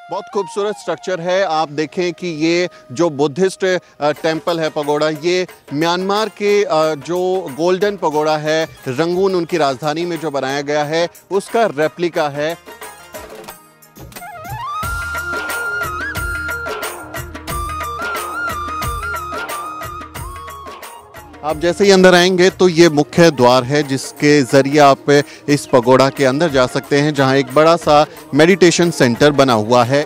बहुत खूबसूरत स्ट्रक्चर है। आप देखें कि ये जो बुद्धिस्ट टेंपल है, पगोड़ा, ये म्यांमार के जो गोल्डन पगोड़ा है, रंगून उनकी राजधानी में जो बनाया गया है, उसका रेप्लिका है। आप जैसे ही अंदर आएंगे तो ये मुख्य द्वार है जिसके ज़रिए आप इस पगोड़ा के अंदर जा सकते हैं, जहां एक बड़ा सा मेडिटेशन सेंटर बना हुआ है।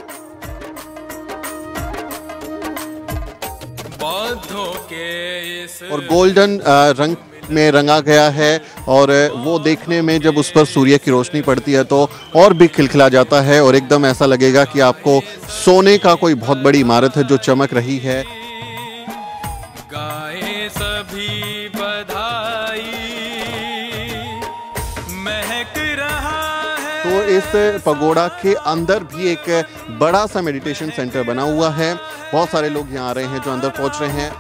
और गोल्डन रंग में रंगा गया है और वो देखने में जब उस पर सूर्य की रोशनी पड़ती है तो और भी खिलखिला जाता है और एकदम ऐसा लगेगा कि आपको सोने का कोई बहुत बड़ी इमारत है जो चमक रही है। सभी बधाई महक रहा है। तो इस पगोड़ा के अंदर भी एक बड़ा सा मेडिटेशन सेंटर बना हुआ है। बहुत सारे लोग यहाँ आ रहे हैं जो अंदर पहुँच रहे हैं।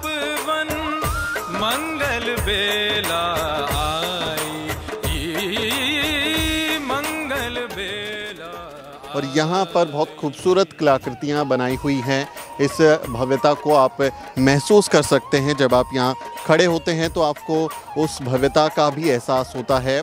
मंगल बेला आई, मंगल बेला। और यहाँ पर बहुत खूबसूरत कलाकृतियाँ बनाई हुई हैं। इस भव्यता को आप महसूस कर सकते हैं। जब आप यहाँ खड़े होते हैं तो आपको उस भव्यता का भी एहसास होता है।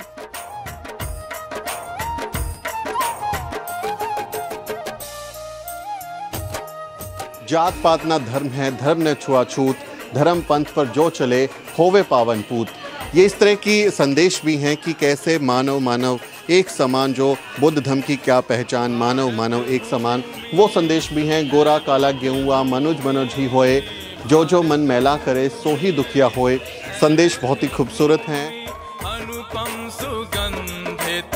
जात पात ना धर्म है, धर्म न छुआछूत, धर्म पंथ पर जो चले होवे पावन पूत। ये इस तरह की संदेश भी हैं कि कैसे मानव मानव एक समान, जो बुद्ध धर्म की क्या पहचान, मानव मानव एक समान, वो संदेश भी हैं। गोरा काला गेहुआ मनुज मनोज ही होए, जो मन मैला करे सो ही दुखिया होए। संदेश बहुत ही खूबसूरत हैं। अनुपम सुगंधित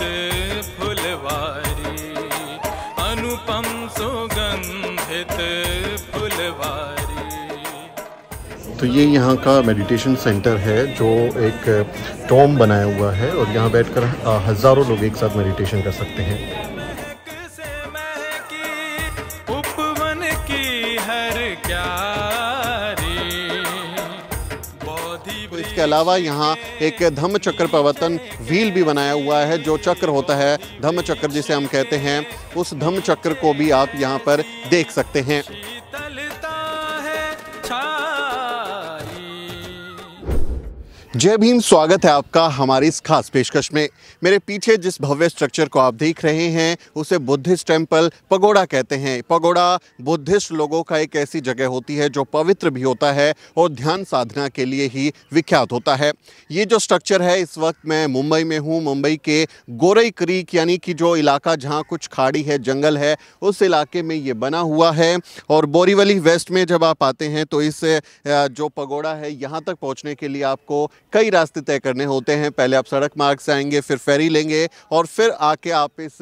फुलवारी, अनुपम सुगंधित फुलवारी। तो ये यहाँ का मेडिटेशन सेंटर है जो एक टॉम बनाया हुआ है और यहाँ बैठकर हज़ारों लोग एक साथ मेडिटेशन कर सकते हैं। उपवन की हर तो इसके अलावा यहाँ एक धम्म चक्र प्रवर्तन व्हील भी बनाया हुआ है। जो चक्र होता है, धम्म चक्र जिसे हम कहते हैं, उस धम्म चक्र को भी आप यहाँ पर देख सकते हैं। जय भीम, स्वागत है आपका हमारी इस खास पेशकश में। मेरे पीछे जिस भव्य स्ट्रक्चर को आप देख रहे हैं उसे बुद्धिस्ट टेंपल पगोड़ा कहते हैं। पगोड़ा बुद्धिस्ट लोगों का एक ऐसी जगह होती है जो पवित्र भी होता है और ध्यान साधना के लिए ही विख्यात होता है। ये जो स्ट्रक्चर है, इस वक्त मैं मुंबई में हूँ। मुंबई के गोरई क्रीक यानी कि जो इलाका जहाँ कुछ खाड़ी है, जंगल है, उस इलाके में ये बना हुआ है। और बोरीवली वेस्ट में जब आप आते हैं तो इस जो पगोड़ा है, यहाँ तक पहुँचने के लिए आपको कई रास्ते तय करने होते हैं। पहले आप सड़क मार्ग से आएंगे, फिर फेरी लेंगे और फिर आके आप इस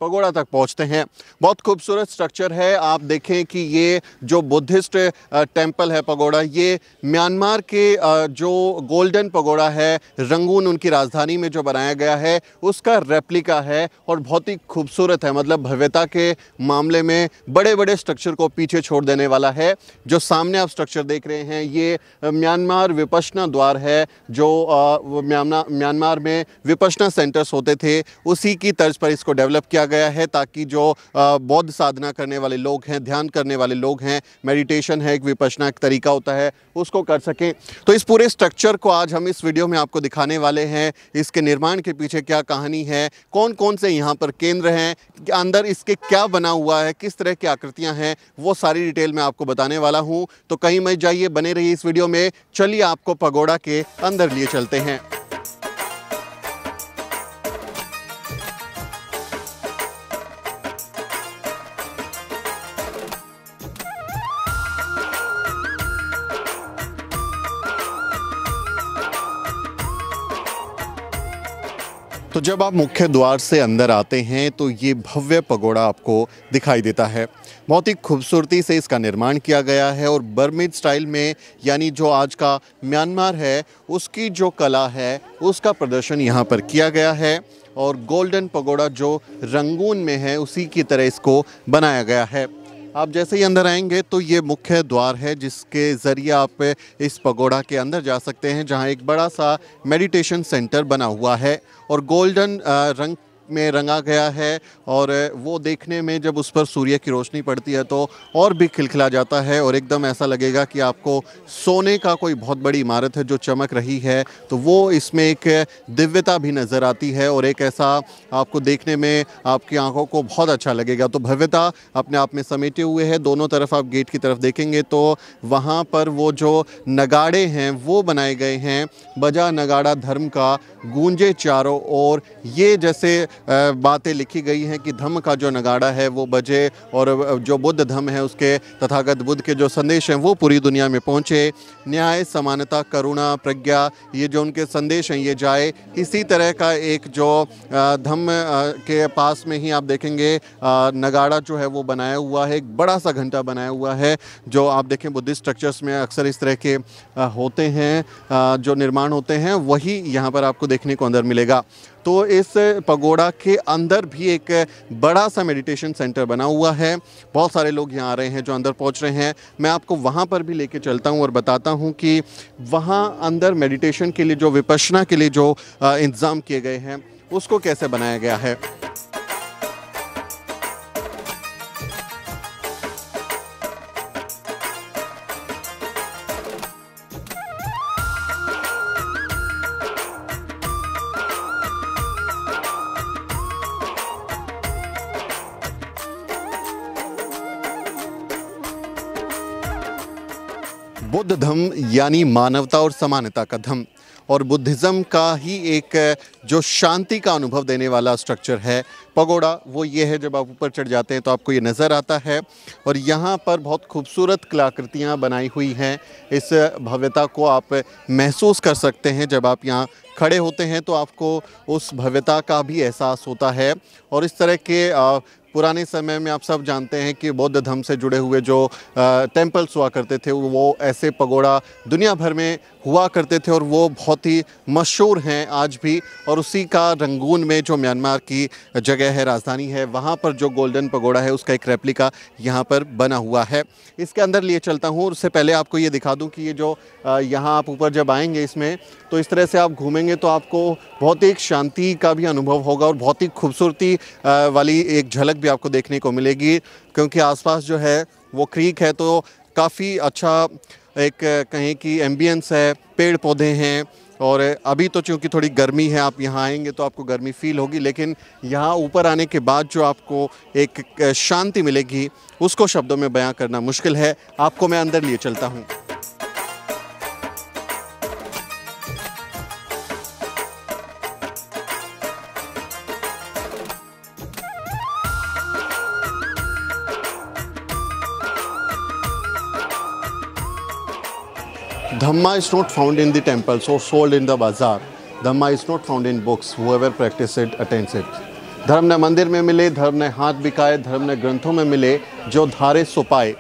पगोड़ा तक पहुंचते हैं। बहुत खूबसूरत स्ट्रक्चर है। आप देखें कि ये जो बुद्धिस्ट टेंपल है, पगोड़ा, ये म्यांमार के जो गोल्डन पगोड़ा है, रंगून उनकी राजधानी में जो बनाया गया है, उसका रेप्लिका है और बहुत ही खूबसूरत है। मतलब भव्यता के मामले में बड़े बड़े स्ट्रक्चर को पीछे छोड़ देने वाला है। जो सामने आप स्ट्रक्चर देख रहे हैं, ये म्यांमार विपश्यना द्वार है। जो म्यांमार में विपश्यना सेंटर्स होते थे, उसी की तर्ज पर इसको डेवलप किया गया है ताकि जो बौद्ध साधना करने वाले लोग हैं, ध्यान करने वाले लोग हैं, मेडिटेशन है, एक विपश्यना एक तरीका होता है, उसको कर सकें। तो इस पूरे स्ट्रक्चर को आज हम इस वीडियो में आपको दिखाने वाले हैं। इसके निर्माण के पीछे क्या कहानी है, कौन कौन से यहाँ पर केंद्र हैं, अंदर इसके क्या बना हुआ है, किस तरह की आकृतियाँ हैं, वो सारी डिटेल मैं आपको बताने वाला हूँ। तो कहीं मत जाइए, बने रहिए इस वीडियो में। चलिए आपको पगोड़ा के अंदर लिए चलते हैं। तो जब आप मुख्य द्वार से अंदर आते हैं तो ये भव्य पगोड़ा आपको दिखाई देता है। बहुत ही खूबसूरती से इसका निर्माण किया गया है और बर्मिज स्टाइल में, यानी जो आज का म्यांमार है उसकी जो कला है उसका प्रदर्शन यहाँ पर किया गया है। और गोल्डन पगोड़ा जो रंगून में है उसी की तरह इसको बनाया गया है। आप जैसे ही अंदर आएंगे तो ये मुख्य द्वार है जिसके ज़रिए आप इस पगोड़ा के अंदर जा सकते हैं, जहाँ एक बड़ा सा मेडिटेशन सेंटर बना हुआ है। और गोल्डन रंग में रंगा गया है और वो देखने में जब उस पर सूर्य की रोशनी पड़ती है तो और भी खिलखिला जाता है और एकदम ऐसा लगेगा कि आपको सोने का कोई बहुत बड़ी इमारत है जो चमक रही है। तो वो इसमें एक दिव्यता भी नज़र आती है और एक ऐसा आपको देखने में आपकी आंखों को बहुत अच्छा लगेगा। तो भव्यता अपने आप में समेटे हुए है। दोनों तरफ आप गेट की तरफ देखेंगे तो वहाँ पर वो जो नगाड़े हैं वो बनाए गए हैं, बजा नगाड़ा धर्म का गूंजे चारों ओर। ये जैसे बातें लिखी गई हैं कि धम्म का जो नगाड़ा है वो बजे और जो बुद्ध धम्म है उसके तथागत बुद्ध के जो संदेश हैं वो पूरी दुनिया में पहुँचे। न्याय, समानता, करुणा, प्रज्ञा, ये जो उनके संदेश हैं ये जाए। इसी तरह का एक जो धम्म के पास में ही आप देखेंगे नगाड़ा जो है वो बनाया हुआ है, एक बड़ा सा घंटा बनाया हुआ है जो आप देखें बुद्धिस्ट स्ट्रक्चर्स में अक्सर इस तरह के होते हैं जो निर्माण होते हैं, वही यहाँ पर आपको देखने को अंदर मिलेगा। तो इस पगोड़ा के अंदर भी एक बड़ा सा मेडिटेशन सेंटर बना हुआ है। बहुत सारे लोग यहाँ आ रहे हैं जो अंदर पहुँच रहे हैं। मैं आपको वहाँ पर भी लेके चलता हूँ और बताता हूँ कि वहाँ अंदर मेडिटेशन के लिए जो विपश्यना के लिए जो इंतज़ाम किए गए हैं उसको कैसे बनाया गया है। बुद्ध धम्म यानी मानवता और समानता का धम्म और बुद्धिज़्म का ही एक जो शांति का अनुभव देने वाला स्ट्रक्चर है पगोड़ा, वो ये है। जब आप ऊपर चढ़ जाते हैं तो आपको ये नज़र आता है और यहाँ पर बहुत खूबसूरत कलाकृतियाँ बनाई हुई हैं। इस भव्यता को आप महसूस कर सकते हैं। जब आप यहाँ खड़े होते हैं तो आपको उस भव्यता का भी एहसास होता है। और इस तरह के पुराने समय में आप सब जानते हैं कि बौद्ध धर्म से जुड़े हुए जो टेम्पल्स हुआ करते थे वो ऐसे पगोड़ा दुनिया भर में हुआ करते थे और वो बहुत ही मशहूर हैं आज भी। और उसी का रंगून में जो म्यांमार की जगह है, राजधानी है, वहाँ पर जो गोल्डन पगोड़ा है उसका एक रेप्लिका यहाँ पर बना हुआ है। इसके अंदर लिए चलता हूँ। उससे पहले आपको ये दिखा दूँ कि ये जो यहाँ आप ऊपर जब आएंगे इसमें तो इस तरह से आप घूमेंगे तो आपको बहुत एक शांति का भी अनुभव होगा और बहुत ही खूबसूरती वाली एक झलक भी आपको देखने को मिलेगी, क्योंकि आसपास जो है वो क्रीक है तो काफ़ी अच्छा एक कहें कि एम्बियंस है, पेड़ पौधे हैं। और अभी तो चूँकि थोड़ी गर्मी है, आप यहाँ आएंगे तो आपको गर्मी फील होगी, लेकिन यहाँ ऊपर आने के बाद जो आपको एक शांति मिलेगी उसको शब्दों में बयां करना मुश्किल है। आपको मैं अंदर लिए चलता हूँ। Dhamma is not found in the temples or sold in the bazaar. Dhamma is not found in books. Whoever practices it attains it. धर्म न मंदिर में मिले, धर्म न हाथ बिकाए, धर्म न ग्रंथों में मिले, जो धारे सो पाए।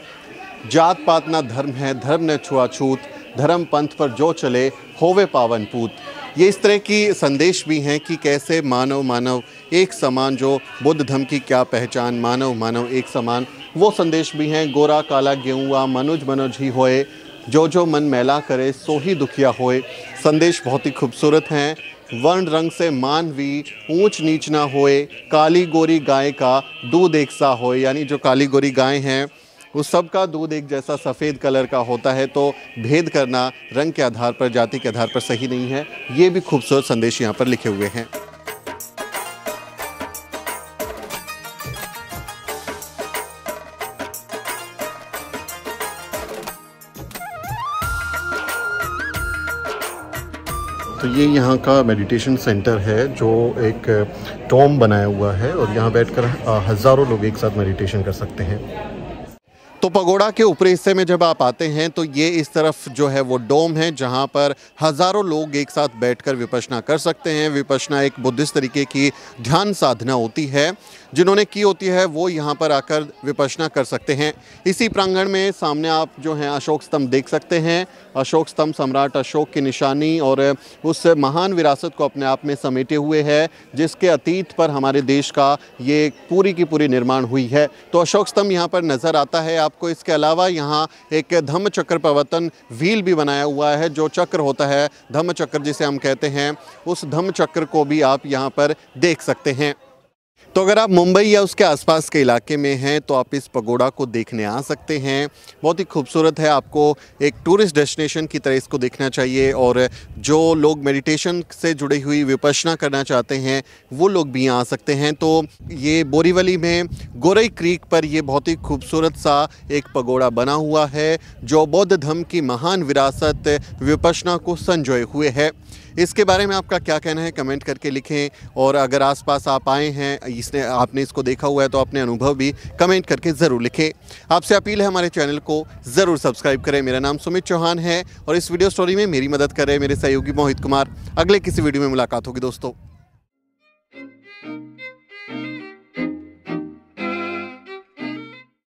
जात पात ना धर्म है, धर्म न छुआछूत, धर्म पंथ पर जो चले, होवे पावन पूत। ये इस तरह की संदेश भी हैं कि कैसे मानव मानव एक समान, जो बुद्ध धर्म की क्या पहचान, मानव मानव एक समान, वो संदेश भी हैं। गोरा काला गेहुआ मनुज मनुज ही होए, जो जो मन मैला करे सो ही दुखिया होए। संदेश बहुत ही खूबसूरत हैं। वर्ण रंग से मानवी ऊंच नीच ना होए, काली गोरी गाय का दूध एक सा होए। यानी जो काली गोरी गाय हैं उस सब का दूध एक जैसा सफ़ेद कलर का होता है। तो भेद करना रंग के आधार पर, जाति के आधार पर सही नहीं है। ये भी खूबसूरत संदेश यहाँ पर लिखे हुए हैं। तो ये यहाँ का मेडिटेशन सेंटर है जो एक टॉम बनाया हुआ है और यहाँ बैठकर हज़ारों लोग एक साथ मेडिटेशन कर सकते हैं। तो पगोड़ा के ऊपरी हिस्से में जब आप आते हैं तो ये इस तरफ जो है वो डोम है जहाँ पर हज़ारों लोग एक साथ बैठकर विपश्यना कर सकते हैं। विपश्यना एक बुद्धिस्ट तरीके की ध्यान साधना होती है, जिन्होंने की होती है वो यहाँ पर आकर विपश्यना कर सकते हैं। इसी प्रांगण में सामने आप जो हैं अशोक स्तंभ देख सकते हैं। अशोक स्तंभ सम्राट अशोक की निशानी और उस महान विरासत को अपने आप में समेटे हुए है, जिसके अतीत पर हमारे देश का ये पूरी की पूरी निर्माण हुई है। तो अशोक स्तंभ यहाँ पर नज़र आता है आपको। इसके अलावा यहाँ एक धम्म चक्र प्रवर्तन व्हील भी बनाया हुआ है। जो चक्र होता है धम्म चक्र जिसे हम कहते हैं, उस धम्म चक्र को भी आप यहाँ पर देख सकते हैं। तो अगर आप मुंबई या उसके आसपास के इलाके में हैं तो आप इस पगोड़ा को देखने आ सकते हैं। बहुत ही खूबसूरत है, आपको एक टूरिस्ट डेस्टिनेशन की तरह इसको देखना चाहिए। और जो लोग मेडिटेशन से जुड़ी हुई विपश्यना करना चाहते हैं वो लोग भी यहाँ आ सकते हैं। तो ये बोरीवली में गोरई क्रीक पर ये बहुत ही खूबसूरत सा एक पगोड़ा बना हुआ है जो बौद्ध धर्म की महान विरासत विपश्यना को संजोए हुए है। इसके बारे में आपका क्या कहना है कमेंट करके लिखें। और अगर आसपास आप आए हैं, आपने इसको देखा हुआ है तो अपने अनुभव भी कमेंट करके ज़रूर लिखें। आपसे अपील है हमारे चैनल को ज़रूर सब्सक्राइब करें। मेरा नाम सुमित चौहान है और इस वीडियो स्टोरी में मेरी मदद कर रहे हैं मेरे सहयोगी मोहित कुमार। अगले किसी वीडियो में मुलाकात होगी दोस्तों।